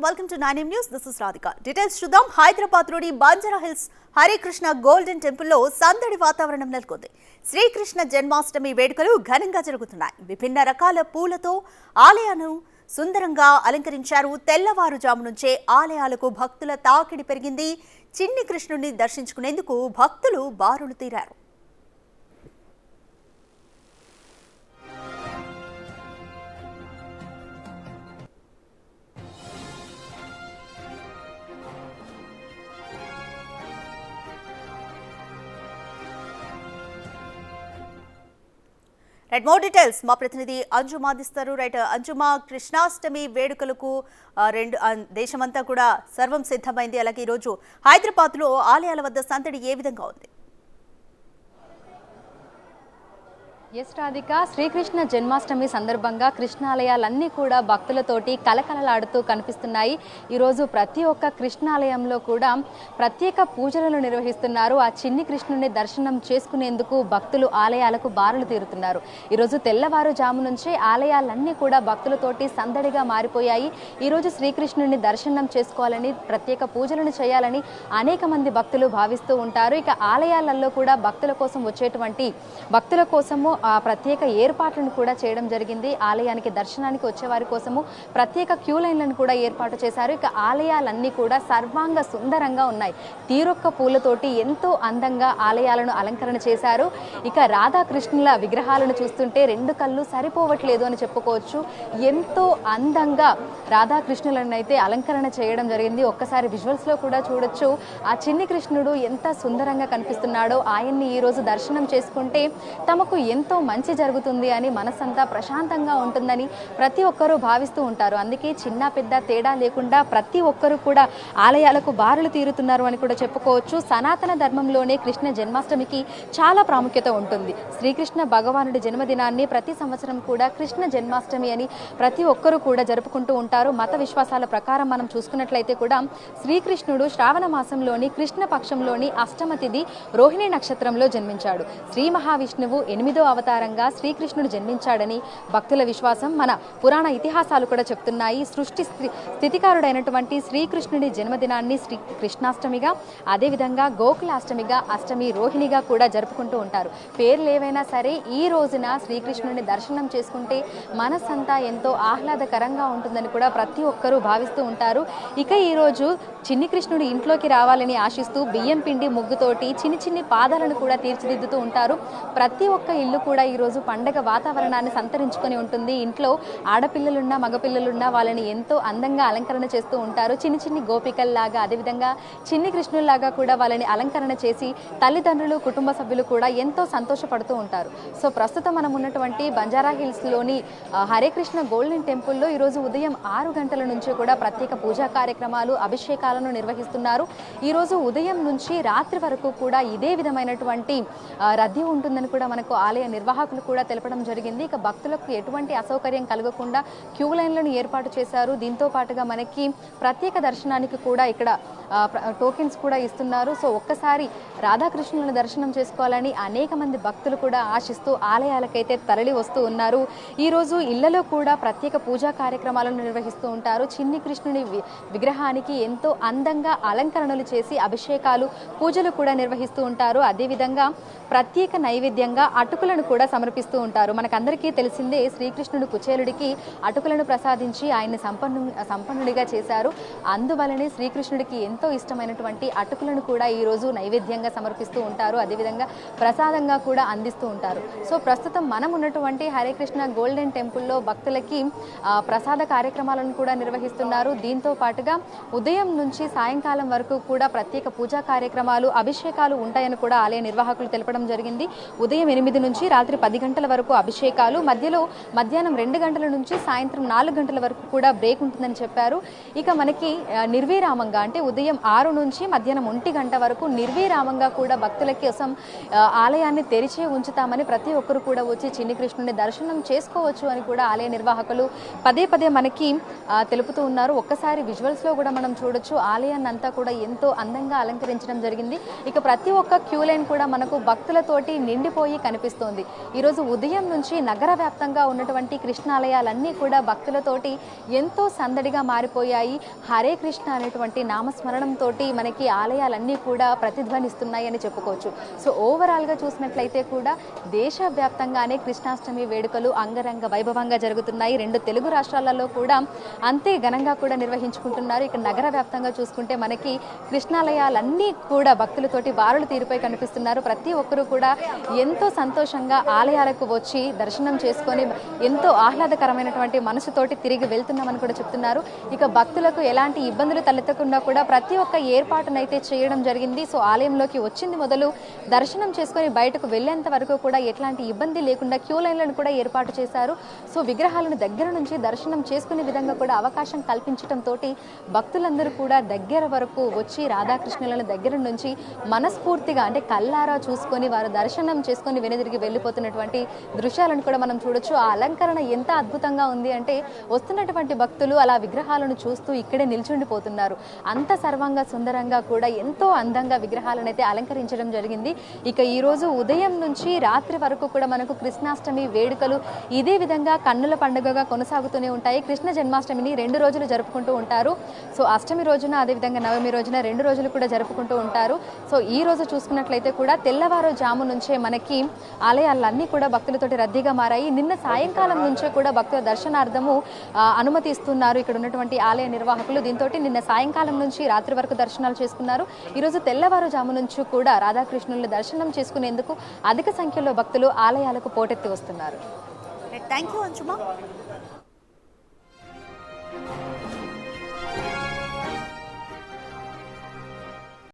welcome to 9am News. This is Radhika. Details చూద్దాం. హైదరాబాద్ లోని Banjara hills Harikrishna golden temple లో సందడి వాతావరణం నెలకొంది. శ్రీకృష్ణ జన్మాష్టమి వేడుకలు ఘనంగా జరుగుతున్నాయి. విభిన్న రకాల పూలతో ఆలయాలను సుందరంగా అలంకరించారు. తెల్లవారుజాము నుంచే ఆలయాలకు భక్తుల తాకిడి పెరిగింది. చిన్ని కృష్ణుని దర్శించుకునేందుకు భక్తులు బారులు తీరారు. రైట్, మోర్ డీటెయిల్స్ మా ప్రతినిధి అంజుమ అందిస్తారు. రైట్ అంజుమ, కృష్ణాష్టమి వేడుకలకు దేశమంతా కూడా సర్వం సిద్ధమైంది. అలాగే ఈరోజు హైదరాబాద్లో ఆలయాల వద్ద సందడి ఏ విధంగా ఉంది? ఎస్ రాధిక, శ్రీకృష్ణ జన్మాష్టమి సందర్భంగా కృష్ణాలయాలన్నీ కూడా భక్తులతోటి కలకలలాడుతూ కనిపిస్తున్నాయి. ఈరోజు ప్రతి ఒక్క కృష్ణాలయంలో కూడా ప్రత్యేక పూజలను నిర్వహిస్తున్నారు. ఆ చిన్ని కృష్ణుని దర్శనం చేసుకునేందుకు భక్తులు ఆలయాలకు బారులు తీరుతున్నారు. ఈరోజు తెల్లవారుజాము నుంచే ఆలయాలన్నీ కూడా భక్తులతోటి సందడిగా మారిపోయాయి. ఈరోజు శ్రీకృష్ణుని దర్శనం చేసుకోవాలని, ప్రత్యేక పూజలను చేయాలని అనేక మంది భక్తులు భావిస్తూ ఉంటారు. ఇక ఆలయాలలో కూడా భక్తుల కోసం వచ్చేటువంటి భక్తుల కోసము ప్రత్యేక ఏర్పాట్లను కూడా చేయడం జరిగింది. ఆలయానికి దర్శనానికి వచ్చే వారి కోసము ప్రత్యేక క్యూ లైన్లను కూడా ఏర్పాటు చేశారు. ఇక ఆలయాలన్నీ కూడా సర్వాంగ సుందరంగా ఉన్నాయి. తీరొక్క పూలతోటి ఎంతో అందంగా ఆలయాలను అలంకరణ చేశారు. ఇక రాధాకృష్ణుల విగ్రహాలను చూస్తుంటే రెండు కళ్ళు సరిపోవట్లేదు అని చెప్పుకోవచ్చు. ఎంతో అందంగా రాధాకృష్ణులను అయితే అలంకరణ చేయడం జరిగింది. ఒక్కసారి విజువల్స్ లో కూడా చూడొచ్చు ఆ చిన్ని కృష్ణుడు ఎంత సుందరంగా కనిపిస్తున్నాడో. ఆయన్ని ఈ రోజు దర్శనం చేసుకుంటే తమకు ఎంతో మంచి జరుగుతుంది అని, మనసంతా ప్రశాంతంగా ఉంటుందని ప్రతి ఒక్కరూ భావిస్తూ ఉంటారు. అందుకే చిన్న పెద్ద తేడా లేకుండా ప్రతి ఒక్కరూ కూడా ఆలయాలకు బారులు తీరుతున్నారు అని కూడా చెప్పుకోవచ్చు. సనాతన ధర్మంలోనే కృష్ణ జన్మాష్టమికి చాలా ప్రాముఖ్యత ఉంటుంది. శ్రీకృష్ణ భగవానుడి జన్మదినాన్ని ప్రతి సంవత్సరం కూడా కృష్ణ జన్మాష్టమి అని ప్రతి ఒక్కరూ కూడా జరుపుకుంటూ ఉంటారు. మత విశ్వాసాల ప్రకారం మనం చూసుకున్నట్లయితే కూడా శ్రీకృష్ణుడు శ్రావణ మాసంలోని కృష్ణ పక్షంలోని అష్టమ తిథి రోహిణి నక్షత్రంలో జన్మించాడు. శ్రీ మహావిష్ణువు 8వ అవతారంగా శ్రీకృష్ణుడు జన్మించాడని భక్తుల విశ్వాసం. మన పురాణ ఇతిహాసాలు కూడా చెప్తున్నాయి. సృష్టి స్థితికారుడైనటువంటి శ్రీకృష్ణుడి జన్మదినాన్ని శ్రీ కృష్ణాష్టమిగా, అదేవిధంగా గోకులాష్టమిగా, అష్టమి రోహిణిగా కూడా జరుపుకుంటూ ఉంటారు. పేర్లు ఏవైనా సరే ఈ రోజున శ్రీకృష్ణుడిని దర్శనం చేసుకుంటే మనసంతా ఎంతో ఆహ్లాదకరంగా ఉంటుందని కూడా ప్రతి ఒక్కరూ భావిస్తూ ఉంటారు. ఇక ఈరోజు చిన్ని కృష్ణుడు ఇంట్లోకి రావాలని ఆశిస్తూ బియ్యం పిండి ముగ్గుతోటి చిన్ని చిన్ని పాదాలను కూడా తీర్చిదిద్దుతూ ఉంటారు. ప్రతి ఒక్క ఇల్లు కూడా ఈరోజు పండగ వాతావరణాన్ని సంతరించుకొని ఉంటుంది. ఇంట్లో ఆడపిల్లలున్నా మగపిల్లలున్నా వాళ్ళని ఎంతో అందంగా అలంకరణ చేస్తూ ఉంటారు. చిన్ని చిన్ని గోపికల్లాగా, అదేవిధంగా చిన్ని కృష్ణుల్లాగా కూడా వాళ్ళని అలంకరణ చేసి తల్లిదండ్రులు, కుటుంబ సభ్యులు కూడా ఎంతో సంతోషపడుతూ ఉంటారు. సో ప్రస్తుతం మనం ఉన్నటువంటి బంజారా హిల్స్లోని హరికృష్ణ గోల్డెన్ టెంపుల్లో ఈరోజు ఉదయం 6 గంటల నుంచి కూడా ప్రత్యేక పూజా కార్యక్రమాలు, అభిషేకాలను నిర్వహిస్తున్నారు. ఈరోజు ఉదయం నుంచి రాత్రి వరకు కూడా ఇదే విధమైనటువంటి రద్దీ ఉంటుందని కూడా మనకు ఆలయ నిర్వాహకులు కూడా తెలపడం జరిగింది. ఇక భక్తులకు ఎటువంటి అసౌకర్యం కలగకుండా క్యూ లైన్లను ఏర్పాటు చేశారు. దీంతో పాటుగా మనకి ప్రత్యేక దర్శనానికి కూడా ఇక్కడ టోకెన్స్ కూడా ఇస్తున్నారు. సో ఒక్కసారి రాధాకృష్ణులను దర్శనం చేసుకోవాలని అనేక మంది భక్తులు కూడా ఆశిస్తూ ఆలయాలకైతే తరలి వస్తూ ఉన్నారు. ఈరోజు ఇళ్లలో కూడా ప్రత్యేక పూజా కార్యక్రమాలను నిర్వహిస్తూ ఉంటారు. చిన్ని కృష్ణుని విగ్రహానికి ఎంతో అందంగా అలంకరణలు చేసి అభిషేకాలు, పూజలు కూడా నిర్వహిస్తూ ఉంటారు. అదేవిధంగా ప్రత్యేక నైవేద్యంగా అటుకులను కూడా సమర్పిస్తూ ఉంటారు. మనకందరికీ తెలిసిందే, శ్రీకృష్ణుడు కుచేలుడికి అటుకులను ప్రసాదించి ఆయన్ని సంపన్నుడిగా చేశారు. అందువలనే శ్రీకృష్ణుడికి ఎంతో ఇష్టమైనటువంటి అటుకులను కూడా ఈరోజు నైవేద్యంగా సమర్పిస్తూ ఉంటారు. అదేవిధంగా ప్రసాదంగా కూడా అందిస్తూ ఉంటారు. సో ప్రస్తుతం మనం ఉన్నటువంటి హరికృష్ణ గోల్డెన్ టెంపుల్లో భక్తులకి ప్రసాద కార్యక్రమాలను కూడా నిర్వహిస్తున్నారు. దీంతో పాటుగా ఉదయం నుంచి సాయంకాలం వరకు కూడా ప్రత్యేక పూజా కార్యక్రమాలు, అభిషేకాలు ఉంటాయని కూడా ఆలయ నిర్వాహకులు తెలపడం జరిగింది. ఉదయం 8 నుంచి రాత్రి 10 గంటల వరకు అభిషేకాలు, మధ్యలో మధ్యాహ్నం 2 గంటల నుంచి సాయంత్రం 4 గంటల వరకు కూడా బ్రేక్ ఉంటుందని చెప్పారు. ఇక మనకి నిర్విరామంగా అంటే ఉదయం 6 నుంచి మధ్యాహ్నం 1 గంట వరకు నిర్విరామంగా కూడా భక్తుల కోసం ఆలయాన్ని తెరిచే ఉంచుతామని ప్రతి ఒక్కరు కూడా వచ్చి చిన్ని కృష్ణుని దర్శనం చేసుకోవచ్చు అని కూడా ఆలయ నిర్వాహకులు పదే పదే మనకి తెలుపుతూ ఉన్నారు. ఒక్కసారి విజువల్స్ లో కూడా మనం చూడొచ్చు ఆలయాన్ని అంతా కూడా ఎంతో అందంగా అలంకరించడం జరిగింది. ఇక ప్రతి ఒక్క క్యూ లైన్ కూడా మనకు భక్తులతోటి నిండిపోయి కనిపిస్తోంది. ఈరోజు ఉదయం నుంచి నగర వ్యాప్తంగా ఉన్నటువంటి కృష్ణాలయాలన్నీ కూడా భక్తులతోటి ఎంతో సందడిగా మారిపోయాయి. హరే కృష్ణ అనేటువంటి నామస్మరణంతో మనకి ఆలయాలన్నీ కూడా ప్రతిధ్వనిస్తున్నాయి అని చెప్పుకోవచ్చు. సో ఓవరాల్గా చూసినట్లయితే కూడా దేశవ్యాప్తంగానే కృష్ణాష్టమి వేడుకలు అంగరంగ వైభవంగా జరుగుతున్నాయి. 2 తెలుగు రాష్ట్రాలలో కూడా అంతే ఘనంగా కూడా నిర్వహించుకుంటున్నారు. ఇక నగర వ్యాప్తంగా చూసుకుంటే మనకి కృష్ణాలయాలన్నీ కూడా భక్తులతోటి బారులు తీరిపోయి కనిపిస్తున్నారు. ప్రతి ఒక్కరూ కూడా ఎంతో సంతోషంగా ఆలయాలకు వచ్చి దర్శనం చేసుకొని ఎంతో ఆహ్లాదకరమైనటువంటి మనసుతోటి తిరిగి వెళ్తున్నామని కూడా చెప్తున్నారు. ఇక భక్తులకు ఎలాంటి ఇబ్బందులు తలెత్తకుండా కూడా ప్రతి ఒక్క ఏర్పాటునైతే చేయడం జరిగింది. సో ఆలయంలోకి వచ్చింది మొదలు దర్శనం చేసుకొని బయటకు వెళ్లేంత వరకు కూడా ఎట్లాంటి ఇబ్బంది లేకుండా క్యూ లైన్లను కూడా ఏర్పాటు చేశారు. సో విగ్రహాలను దగ్గర నుంచి దర్శనం చేసుకునే విధంగా కూడా అవకాశం కల్పించడంతో భక్తులందరూ కూడా దగ్గర వరకు వచ్చి రాధాకృష్ణులను దగ్గర నుంచి మనస్ఫూర్తిగా అంటే కల్లారా చూసుకొని వారు దర్శనం చేసుకొని వెనుదిరిగి వెళ్ళిపోతున్నటువంటి దృశ్యాలను కూడా మనం చూడొచ్చు. ఆ అలంకరణ ఎంత అద్భుతంగా ఉంది అంటే వస్తున్నటువంటి భక్తులు అలా విగ్రహాలను చూస్తూ ఇక్కడే నిల్చుండిపోతున్నారు. అంత సర్వంగా సుందరంగా కూడా ఎంతో అందంగా విగ్రహాలను అయితే అలంకరించడం జరిగింది. ఇక ఈ రోజు ఉదయం నుంచి రాత్రి వరకు కూడా మనకు కృష్ణాష్టమి వేడుకలు ఇదే విధంగా కన్నుల పండుగగా కొనసాగుతూనే ఉంటాయి. కృష్ణ జన్మాష్టమిని 2 రోజులు జరుపుకుంటూ ఉంటారు. సో అష్టమి రోజున అదేవిధంగా నవమి రోజున 2 రోజులు కూడా జరుపుకుంటూ ఉంటారు. సో ఈ రోజు చూసుకున్నట్లయితే కూడా తెల్లవారుజాము నుంచే మనకి ఆలయాలన్నీ కూడా భక్తులతోటి రద్దీగా మారాయి. నిన్న సాయంకాలం నుంచే కూడా భక్తుల దర్శనార్థము అనుమతి ఇస్తున్నారు ఇక్కడ ఉన్నటువంటి ఆలయ నిర్వాహకులు. దీంతో నిన్న సాయంకాలం నుంచి రాత్రి వరకు దర్శనాలు చేసుకున్నారు. ఈరోజు తెల్లవారుజాము నుంచి కూడా రాధాకృష్ణుల్ని దర్శనం చేసుకునేందుకు అధిక సంఖ్యలో భక్తులు ఆలయాలకు పోటెత్తి వస్తున్నారు. Thank you అంజుమా.